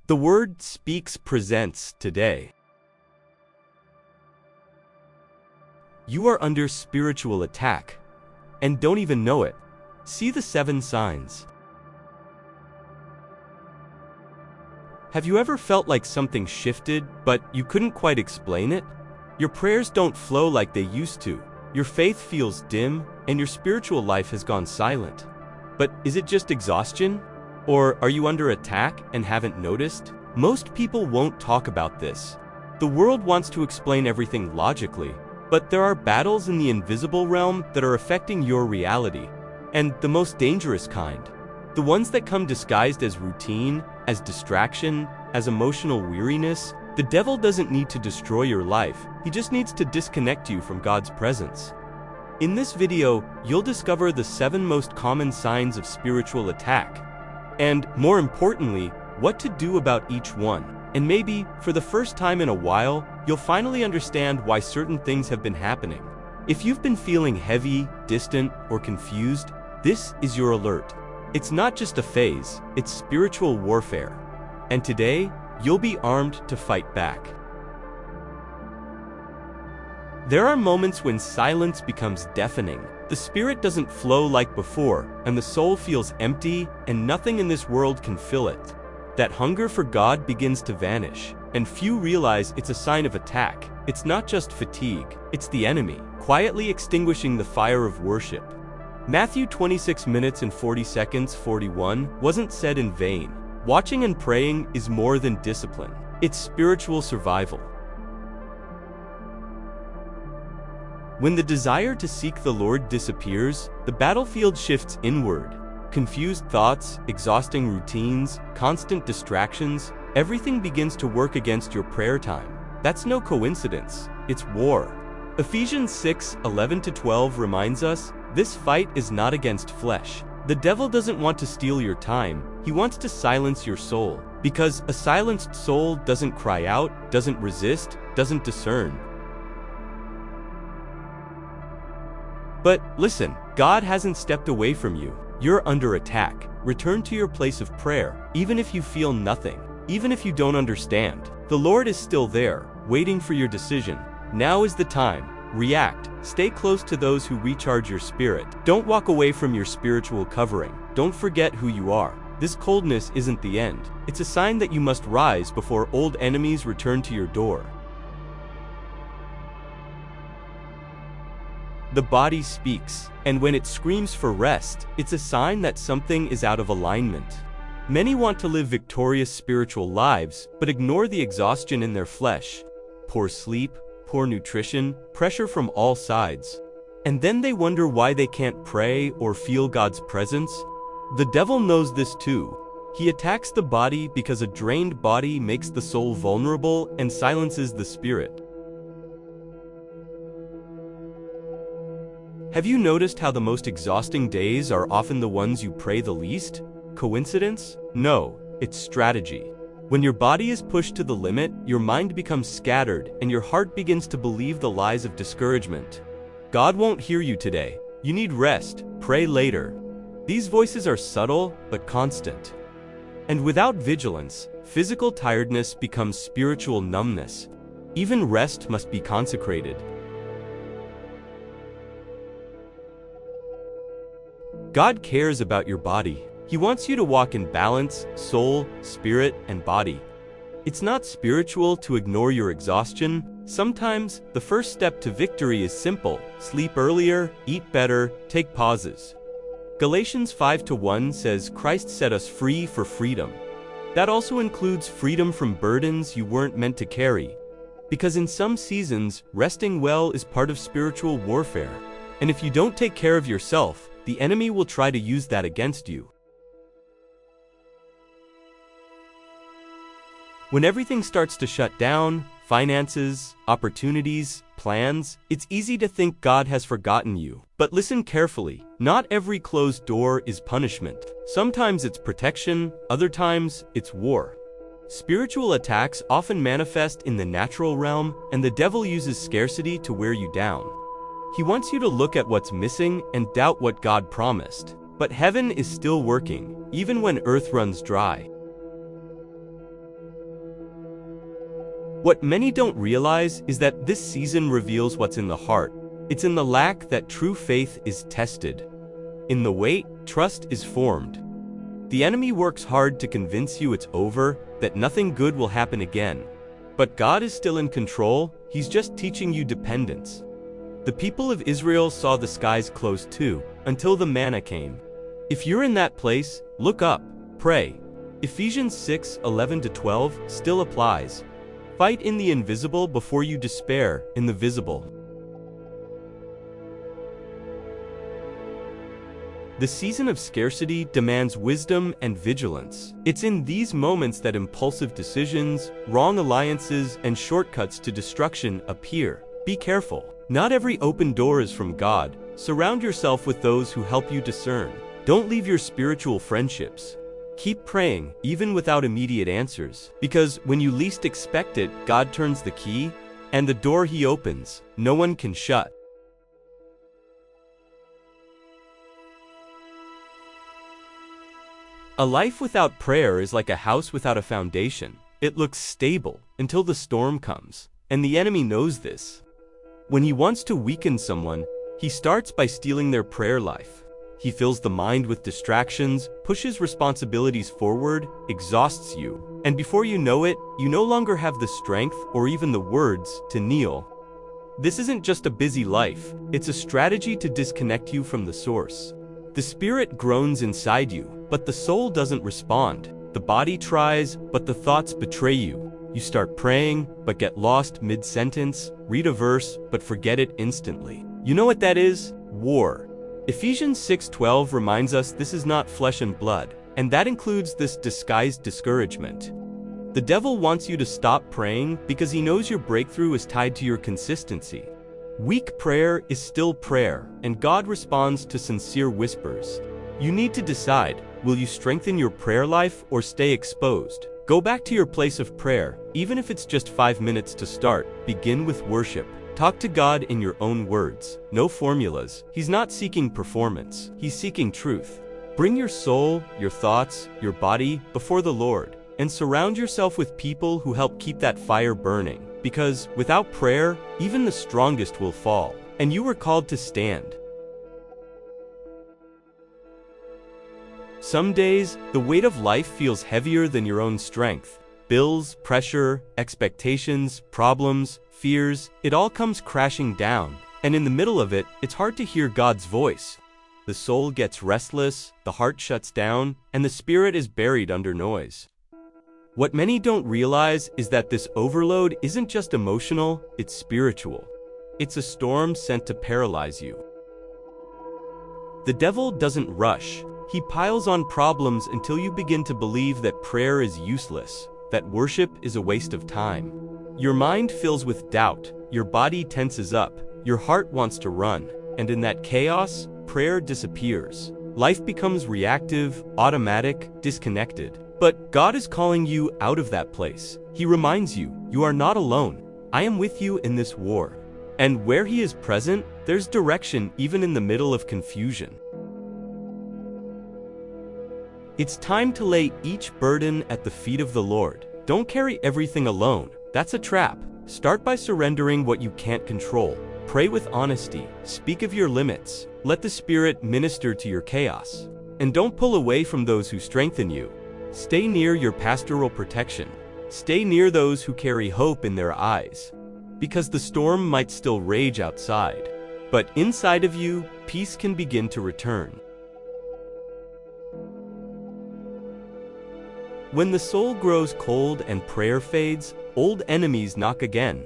The Word Speaks presents today. You are under spiritual attack, and don't even know it. See the 7 signs. Have you ever felt like something shifted, but you couldn't quite explain it? Your prayers don't flow like they used to. Your faith feels dim, and your spiritual life has gone silent. But is it just exhaustion? Or are you under attack and haven't noticed? Most people won't talk about this. The world wants to explain everything logically, but there are battles in the invisible realm that are affecting your reality, and the most dangerous kind. The ones that come disguised as routine, as distraction, as emotional weariness. The devil doesn't need to destroy your life, he just needs to disconnect you from God's presence. In this video, you'll discover the 7 most common signs of spiritual attack, and more importantly, what to do about each one. And maybe, for the first time in a while, you'll finally understand why certain things have been happening. If you've been feeling heavy, distant, or confused, this is your alert. It's not just a phase, it's spiritual warfare. And today, you'll be armed to fight back. There are moments when silence becomes deafening. The spirit doesn't flow like before, and the soul feels empty, and nothing in this world can fill it. That hunger for God begins to vanish, and few realize it's a sign of attack. It's not just fatigue, it's the enemy, quietly extinguishing the fire of worship. Matthew 26 minutes and 40 seconds 41 wasn't said in vain. Watching and praying is more than discipline. It's spiritual survival. When the desire to seek the Lord disappears, the battlefield shifts inward. Confused thoughts, exhausting routines, constant distractions, everything begins to work against your prayer time. That's no coincidence, it's war. Ephesians 6:11-12 reminds us, this fight is not against flesh. The devil doesn't want to steal your time, he wants to silence your soul. Because a silenced soul doesn't cry out, doesn't resist, doesn't discern. But listen, God hasn't stepped away from you. You're under attack. Return to your place of prayer, even if you feel nothing, even if you don't understand. The Lord is still there, waiting for your decision. Now is the time. React. Stay close to those who recharge your spirit. Don't walk away from your spiritual covering. Don't forget who you are. This coldness isn't the end. It's a sign that you must rise before old enemies return to your door. The body speaks, and when it screams for rest, it's a sign that something is out of alignment. Many want to live victorious spiritual lives, but ignore the exhaustion in their flesh. Poor sleep, poor nutrition, pressure from all sides. And then they wonder why they can't pray or feel God's presence. The devil knows this too. He attacks the body because a drained body makes the soul vulnerable and silences the spirit. Have you noticed how the most exhausting days are often the ones you pray the least? Coincidence? No, it's strategy. When your body is pushed to the limit, your mind becomes scattered and your heart begins to believe the lies of discouragement. God won't hear you today. You need rest. Pray later. These voices are subtle but constant. And without vigilance, physical tiredness becomes spiritual numbness. Even rest must be consecrated. God cares about your body. He wants you to walk in balance, soul, spirit, and body. It's not spiritual to ignore your exhaustion. Sometimes, the first step to victory is simple. Sleep earlier, eat better, take pauses. Galatians 5:1 says Christ set us free for freedom. That also includes freedom from burdens you weren't meant to carry. Because in some seasons, resting well is part of spiritual warfare. And if you don't take care of yourself, the enemy will try to use that against you. When everything starts to shut down, finances, opportunities, plans, it's easy to think God has forgotten you. But listen carefully. Not every closed door is punishment. Sometimes it's protection, other times it's war. Spiritual attacks often manifest in the natural realm, and the devil uses scarcity to wear you down. He wants you to look at what's missing and doubt what God promised. But heaven is still working, even when earth runs dry. What many don't realize is that this season reveals what's in the heart. It's in the lack that true faith is tested. In the wait, trust is formed. The enemy works hard to convince you it's over, that nothing good will happen again. But God is still in control, He's just teaching you dependence. The people of Israel saw the skies close too, until the manna came. If you're in that place, look up, pray. Ephesians 6:11-12 still applies. Fight in the invisible before you despair in the visible. The season of scarcity demands wisdom and vigilance. It's in these moments that impulsive decisions, wrong alliances, and shortcuts to destruction appear. Be careful. Not every open door is from God. Surround yourself with those who help you discern. Don't leave your spiritual friendships. Keep praying, even without immediate answers, because when you least expect it, God turns the key, and the door He opens, no one can shut. A life without prayer is like a house without a foundation. It looks stable until the storm comes, and the enemy knows this. When he wants to weaken someone, he starts by stealing their prayer life. He fills the mind with distractions, pushes responsibilities forward, exhausts you, and before you know it, you no longer have the strength or even the words to kneel. This isn't just a busy life, it's a strategy to disconnect you from the source. The spirit groans inside you, but the soul doesn't respond. The body tries, but the thoughts betray you. You start praying, but get lost mid-sentence, read a verse, but forget it instantly. You know what that is? War. Ephesians 6:12 reminds us this is not flesh and blood, and that includes this disguised discouragement. The devil wants you to stop praying because he knows your breakthrough is tied to your consistency. Weak prayer is still prayer, and God responds to sincere whispers. You need to decide, will you strengthen your prayer life or stay exposed? Go back to your place of prayer, even if it's just 5 minutes to start. Begin with worship. Talk to God in your own words. No formulas. He's not seeking performance. He's seeking truth. Bring your soul, your thoughts, your body before the Lord, and surround yourself with people who help keep that fire burning. Because without prayer, even the strongest will fall, and you were called to stand. Some days, the weight of life feels heavier than your own strength. Bills, pressure, expectations, problems, fears, it all comes crashing down. And in the middle of it, it's hard to hear God's voice. The soul gets restless, the heart shuts down, and the spirit is buried under noise. What many don't realize is that this overload isn't just emotional, it's spiritual. It's a storm sent to paralyze you. The devil doesn't rush. He piles on problems until you begin to believe that prayer is useless, that worship is a waste of time. Your mind fills with doubt, your body tenses up, your heart wants to run, and in that chaos, prayer disappears. Life becomes reactive, automatic, disconnected. But God is calling you out of that place. He reminds you, you are not alone. I am with you in this war. And where He is present, there's direction even in the middle of confusion. It's time to lay each burden at the feet of the Lord. Don't carry everything alone. That's a trap. Start by surrendering what you can't control. Pray with honesty. Speak of your limits. Let the Spirit minister to your chaos. And don't pull away from those who strengthen you. Stay near your pastoral protection. Stay near those who carry hope in their eyes. Because the storm might still rage outside, but inside of you, peace can begin to return. When the soul grows cold and prayer fades, old enemies knock again.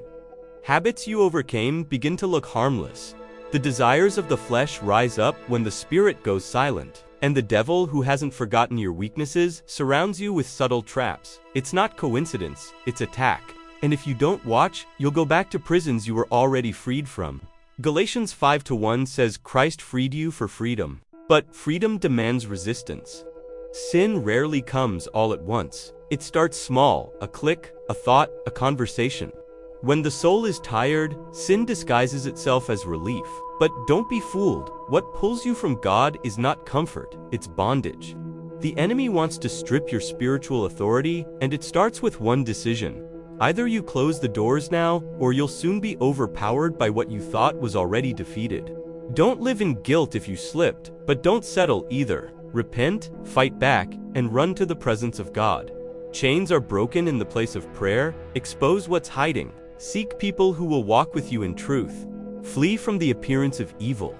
Habits you overcame begin to look harmless. The desires of the flesh rise up when the spirit goes silent. And the devil, who hasn't forgotten your weaknesses, surrounds you with subtle traps. It's not coincidence, it's attack. And if you don't watch, you'll go back to prisons you were already freed from. Galatians 5:1 says Christ freed you for freedom. But freedom demands resistance. Sin rarely comes all at once. It starts small, a click, a thought, a conversation. When the soul is tired, sin disguises itself as relief. But don't be fooled. What pulls you from God is not comfort, it's bondage. The enemy wants to strip your spiritual authority, and it starts with one decision. Either you close the doors now, or you'll soon be overpowered by what you thought was already defeated. Don't live in guilt if you slipped, but don't settle either. Repent, fight back, and run to the presence of God. Chains are broken in the place of prayer. Expose what's hiding. Seek people who will walk with you in truth. Flee from the appearance of evil.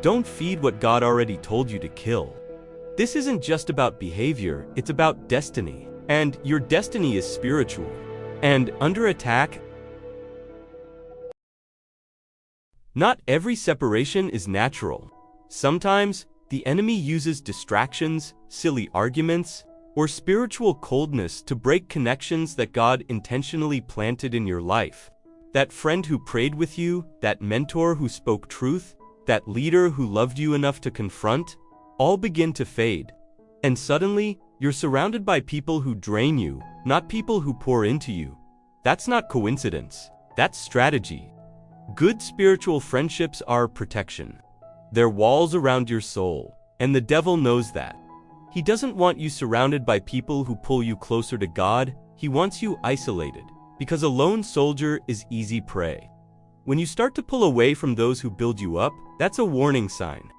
Don't feed what God already told you to kill. This isn't just about behavior, it's about destiny. And your destiny is spiritual. And under attack, not every separation is natural. Sometimes, the enemy uses distractions, silly arguments, or spiritual coldness to break connections that God intentionally planted in your life. That friend who prayed with you, that mentor who spoke truth, that leader who loved you enough to confront, all begin to fade. And suddenly, you're surrounded by people who drain you, not people who pour into you. That's not coincidence. That's strategy. Good spiritual friendships are protection. They're walls around your soul, and the devil knows that. He doesn't want you surrounded by people who pull you closer to God. He wants you isolated, because a lone soldier is easy prey. When you start to pull away from those who build you up, that's a warning sign.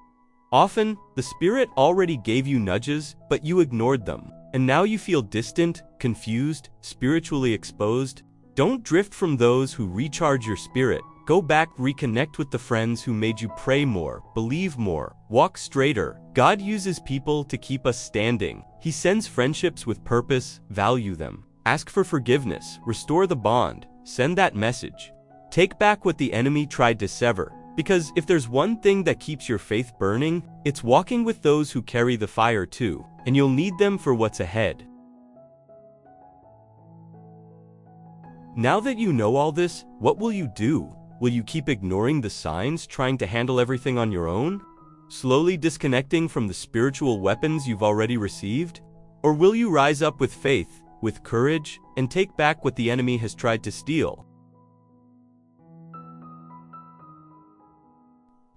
Often, the Spirit already gave you nudges, but you ignored them, and now you feel distant, confused, spiritually exposed. Don't drift from those who recharge your spirit. Go back, reconnect with the friends who made you pray more, believe more, walk straighter. God uses people to keep us standing. He sends friendships with purpose. Value them. Ask for forgiveness. Restore the bond. Send that message. Take back what the enemy tried to sever. Because if there's one thing that keeps your faith burning, it's walking with those who carry the fire too, and you'll need them for what's ahead. Now that you know all this, what will you do? Will you keep ignoring the signs, trying to handle everything on your own? Slowly disconnecting from the spiritual weapons you've already received? Or will you rise up with faith, with courage, and take back what the enemy has tried to steal?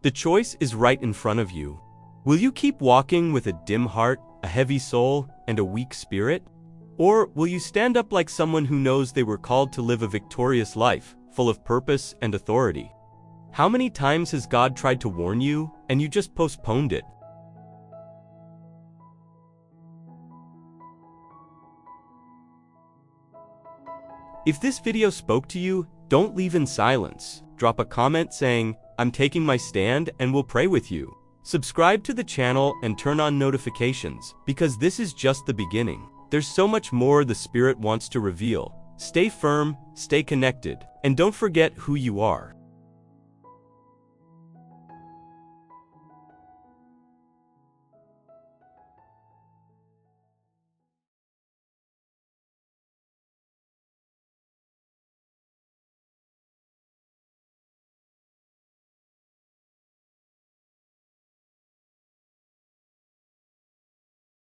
The choice is right in front of you. Will you keep walking with a dim heart, a heavy soul, and a weak spirit? Or will you stand up like someone who knows they were called to live a victorious life, full of purpose and authority? How many times has God tried to warn you, and you just postponed it? If this video spoke to you, don't leave in silence. Drop a comment saying, "I'm taking my stand," and we'll pray with you. Subscribe to the channel and turn on notifications, because this is just the beginning. There's so much more the Spirit wants to reveal. Stay firm, stay connected, and don't forget who you are.